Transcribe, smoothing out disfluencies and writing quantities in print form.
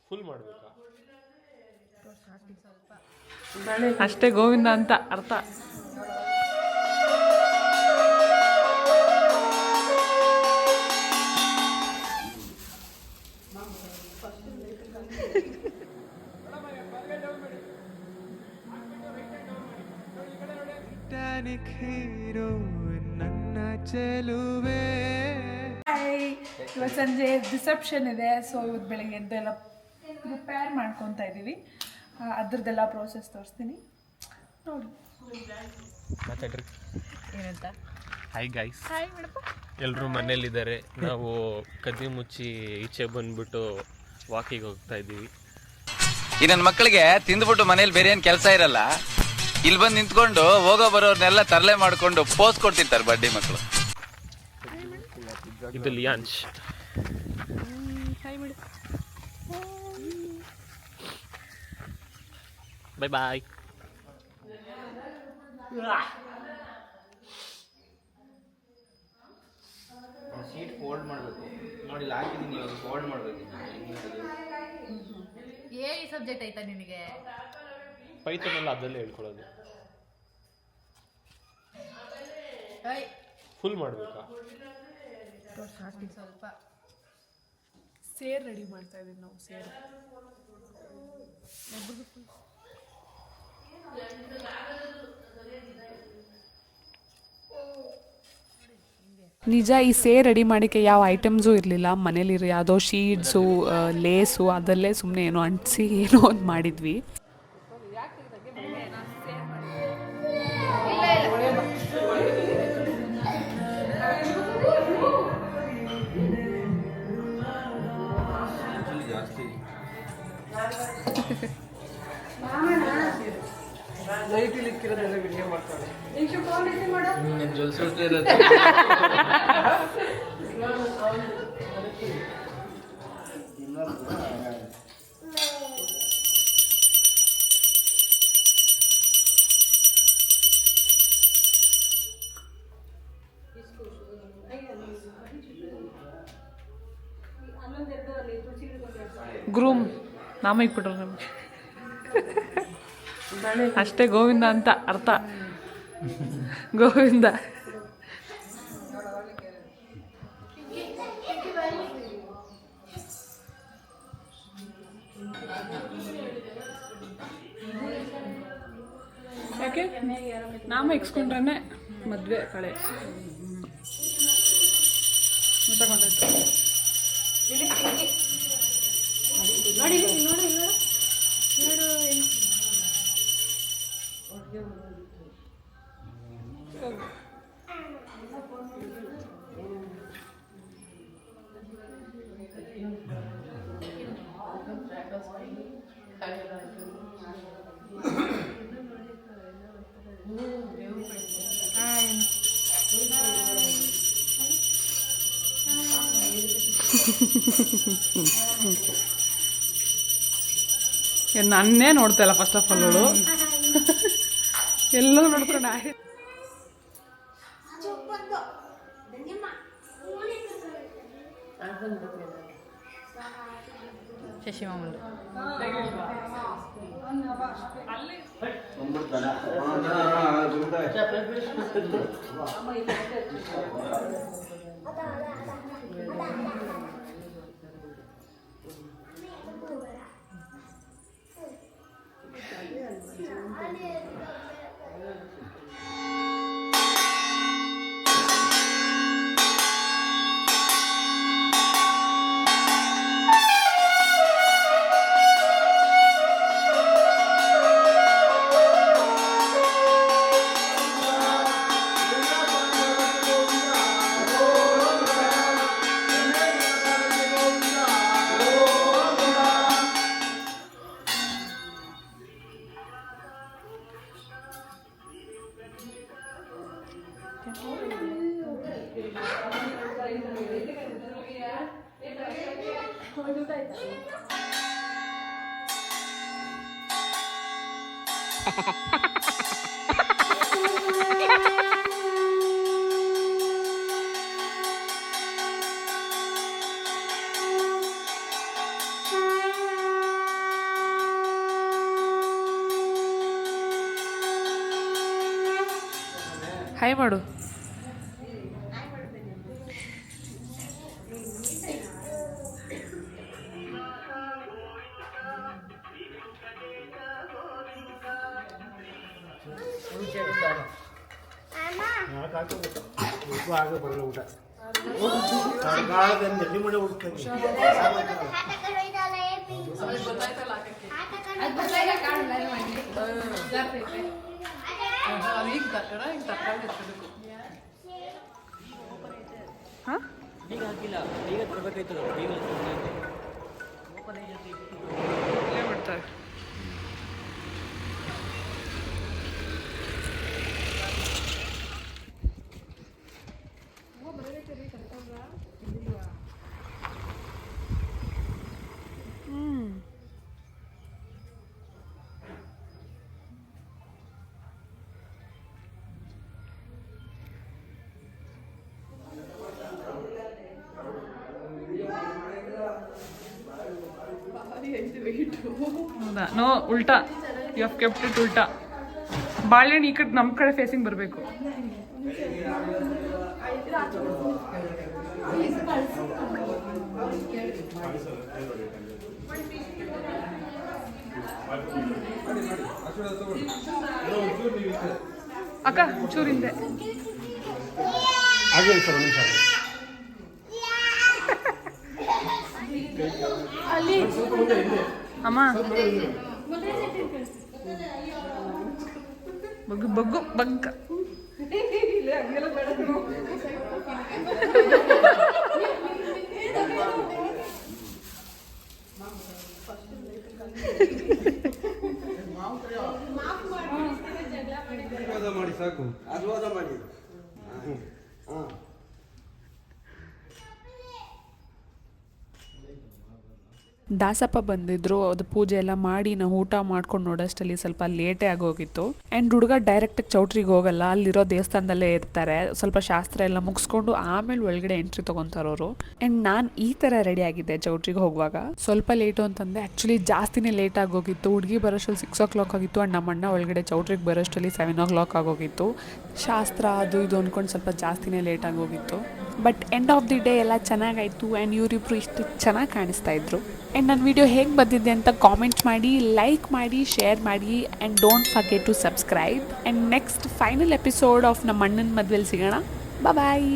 Full ಮಾಡಬೇಕಾ? ಅಷ್ಟೇ ಗೋವಿಂದ ಅಂತ ಅರ್ಥ. ಇವತ್ತು ಸಂಜೆ ರಿಸೆಪ್ಷನ್ ಇದೆ, ಸೊ ಇವತ್ತು ಬೆಳಗ್ಗೆ ಎದ್ದೆಲ್ಲ ಪ್ರಿಪೇರ್ ಮಾಡ್ಕೊತಾ ಇದ್ದೀವಿ. ಅದ್ರದ್ದೆಲ್ಲ ಪ್ರೋಸೆಸ್ ತೋರಿಸ್ತೀನಿ ನೋಡಿ. ಏನಂತ? ಹಾಯ್ ಗೈಸ್, ಎಲ್ಲರೂ ಮನೇಲಿದ್ದಾರೆ. ನಾವು ಕದ್ದಿ ಮುಚ್ಚಿ ಈಚೆ ಬಂದ್ಬಿಟ್ಟು ವಾಕಿಗೆ ಹೋಗ್ತಾ ಇದ್ದೀವಿ. ಈ ನನ್ನ ಮಕ್ಕಳಿಗೆ ತಿಂದ್ಬಿಟ್ಟು ಮನೇಲಿ ಬೇರೆ ಏನು ಕೆಲಸ ಇರಲ್ಲ, ಇಲ್ಲಿ ಬಂದು ನಿಂತ್ಕೊಂಡು ಹೋಗೋ ಬರೋರ್ನೆಲ್ಲ ತರಲೆ ಮಾಡ್ಕೊಂಡು ಪೋಸ್ ಕೊಡ್ತಿರ್ತಾರೆ ಬಡ್ಡಿ ಮಕ್ಕಳು. ಇದು ಲಿಯಾನ್ಶ್. Bye bye. ಶೀಟ್ ಫೋಲ್ಡ್ ಮಾಡಬೇಕು ನೋಡಿ, ಹಾಕಿದ್ದೀನಿ ಇವಾಗ ಫೋಲ್ಡ್ ಮಾಡಬೇಕು. ಈ ಸಬ್ಜೆಕ್ಟ್ ಆಯ್ತಾ ನಿನಗೆ? ಪೈಥಾನ್ ಎಲ್ಲ ಅದಲ್ಲೇ ಹೇಳ್ಕೊಳ್ಳೋದು. ಫುಲ್ ಮಾಡಬೇಕಾ? ಸ್ವಲ್ಪ ಸೇರ್ ರೆಡಿ ಮಾಡ್ತಾ ಇದ್ದೀವಿ ನಾವು. ಸೇರ್ ನಿಜ, ಈ ಸೇರ್ ರೆಡಿ ಮಾಡೋಕ್ಕೆ ಯಾವ ಐಟಮ್ಸು ಇರಲಿಲ್ಲ ಮನೇಲಿ. ಯಾವುದೋ ಶೀಟ್ಸು, ಲೇಸು ಅದಲ್ಲೇ ಸುಮ್ಮನೆ ಏನೋ ಅಂಟಿಸಿ ಏನೋ ಒಂದು ಮಾಡಿದ್ವಿ. ಗ್ರೂಮ್ ನಾಮ ಇಟ್ಬಿಟ್ರು ನಮಗೆ. ಅಷ್ಟೇ ಗೋವಿಂದ ಅಂತ ಅರ್ಥ. ಗೋವಿಂದ. ಯಾಕೆ ನಾಮ ಇಕ್ಸ್ಕೊಂಡ್ರೆ ಮದುವೆ ಕಳೆ ತಗೊಂಡೈತೆ ನೋಡಿ. ನನ್ನೇ ನೋಡ್ತಾ ಇಲ್ಲ ಫಸ್ಟ್ ಆಫ್ ಆಲ್ ಅವಳು. ಎಲ್ಲೋ ನೋಡ್ಕೊಂಡು ಶಶಿಮಾಮಂದು ಹಾಯ್ ಮಾಡು. ಹೌದಾ? ನೋ, ಉಲ್ಟಾ. ಯು ಹ್ಯಾವ್ ಕೆಪ್ಟ್ ಇಟ್ ಉಲ್ಟಾ. ಬಾಳೆಹಣ್ಣು ಈ ಕಡೆ ನಮ್ಮ ಕಡೆ ಫೇಸಿಂಗ್ ಬರಬೇಕು. ಅಕ್ಕ ಚೂರಿಂದೆ ಅಮ್ಮ ಬಗ್ಗು ಬಗ್ಗು ಬಗ್ಗ. ಮಾಡಿ ಸಾಕು. ಆಶೀರ್ವಾದ ಮಾಡಿ. ದಾಸಪ್ಪ ಬಂದಿದ್ರು, ಅದು ಪೂಜೆ ಎಲ್ಲ ಮಾಡಿ ನಾವು ಊಟ ಮಾಡ್ಕೊಂಡು ನೋಡೋಷ್ಟರಲ್ಲಿ ಸ್ವಲ್ಪ ಲೇಟೇ ಆಗೋಗಿತ್ತು. ಆ್ಯಂಡ್ ಹುಡುಗ ಡೈರೆಕ್ಟಾಗಿ ಚೌಟ್ರಿಗೆ ಹೋಗಲ್ಲ, ಅಲ್ಲಿರೋ ದೇವಸ್ಥಾನದಲ್ಲೇ ಇರ್ತಾರೆ. ಸ್ವಲ್ಪ ಶಾಸ್ತ್ರ ಎಲ್ಲ ಮುಗಿಸ್ಕೊಂಡು ಆಮೇಲೆ ಒಳಗಡೆ ಎಂಟ್ರಿ ತೊಗೊತಾರವರು. ಆ್ಯಂಡ್ ನಾನು ಈ ಥರ ರೆಡಿ ಆಗಿದ್ದೆ ಚೌಟ್ರಿಗೆ ಹೋಗುವಾಗ. ಸ್ವಲ್ಪ ಲೇಟು ಅಂತಂದರೆ ಆ್ಯಕ್ಚುಲಿ ಜಾಸ್ತಿನೇ ಲೇಟ್ ಆಗೋಗಿತ್ತು. ಹುಡುಗಿ ಬರೋಷ್ಟರಲ್ಲಿ 6 o'clock ಆಗಿತ್ತು. ಆ್ಯಂಡ್ ನಮ್ಮ ಅಣ್ಣ ಒಳಗಡೆ ಚೌಟ್ರಿಗೆ ಬರೋಷ್ಟರಲ್ಲಿ 7 o'clock ಆಗೋಗಿತ್ತು. ಶಾಸ್ತ್ರ ಅದು ಇದು ಅಂದ್ಕೊಂಡು ಸ್ವಲ್ಪ ಜಾಸ್ತಿನೇ ಲೇಟ್ ಆಗೋಗಿತ್ತು. But end of the day ಎಲ್ಲ ಚೆನ್ನಾಗಾಯಿತು. ಆ್ಯಂಡ್ ಇವರಿಬ್ರು ಇಷ್ಟು ಚೆನ್ನಾಗಿ ಕಾಣಿಸ್ತಾ ಇದ್ರು. ಆ್ಯಂಡ್ ನನ್ನ ವಿಡಿಯೋ ಹೇಗೆ ಬಂದಿದೆ ಅಂತ ಕಾಮೆಂಟ್ ಮಾಡಿ, ಲೈಕ್ ಮಾಡಿ, ಶೇರ್ ಮಾಡಿ. And don't forget to subscribe. And next final episode of ನಮ್ಮ ಅಣ್ಣನ ಮದುವೆಲಿ ಸಿಗೋಣ. ಬಾಯ್.